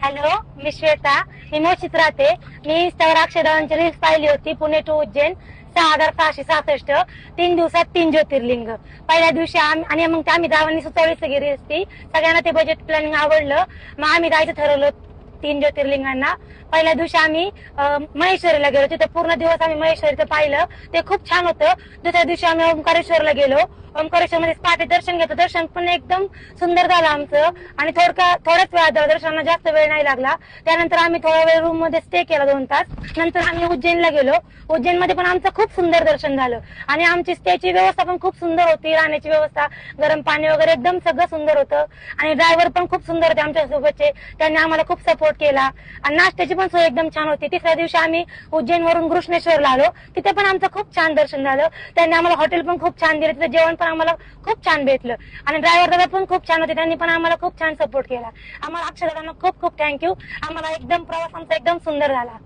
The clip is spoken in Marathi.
हॅलो, मी श्वेता. मी मोशीत राहते. मी इंस्टावर अक्षरधावांची रील्स पाहिली होती. पुणे टू उज्जैन 6,666 3 दिवसात 3 ज्योतिर्लिंग. पहिल्या दिवशी आणि मग आम्ही गावांनी सुचवली सगळी रील्स ती. सगळ्यांना ते बजेट प्लॅनिंग आवडलं. मग आम्ही जायचं ठरवलं 3 ज्योतिर्लिंगांना. पहिल्या दिवशी आम्ही महेश्वरीला गेलो. तिथे पूर्ण दिवस आम्ही महेश्वरीचं पाहिलं. ते खूप छान होतं. दुसऱ्या दिवशी आम्ही ओंकारेश्वरला गेलो. ओंकारेश्वर मध्ये पहाटे दर्शन घेतलं. दर्शन पण एकदम सुंदर झालं आमचं. आणि थोड्याच वेळात झालं. दर्शनाला जास्त वेळ नाही लागला. त्यानंतर आम्ही थोडा वेळ रूम मध्ये स्टे केला 2 तास. नंतर आम्ही उज्जैनला गेलो. उज्जैन मध्ये पण आमचं खूप सुंदर दर्शन झालं. आणि आमची स्टेची व्यवस्था पण खूप सुंदर होती. राहण्याची व्यवस्था, गरम पाणी वगैरे एकदम सगळं सुंदर होतं. आणि ड्रायव्हर पण खूप सुंदर होते आमच्या सोबतचे. त्यांनी आम्हाला खूप सपोर्ट केला. आणि नाश्त्याची पण सोय एकदम छान होती. तिसऱ्या दिवशी आम्ही उज्जैन वरून घृष्णेश्वरला आलो. तिथे पण आमचं खूप छान दर्शन झालं. त्यांनी आम्हाला हॉटेल पण खूप छान दिलं. तिथे जेवण पण आम्हाला खूप छान भेटलं. आणि ड्रायव्हर दादा पण खूप छान होते. त्यांनी पण आम्हाला खूप छान सपोर्ट केला. आम्हाला अक्षरदादांना खूप खूप थँक्यू. आम्हाला एकदम प्रवास आमचा एकदम सुंदर झाला.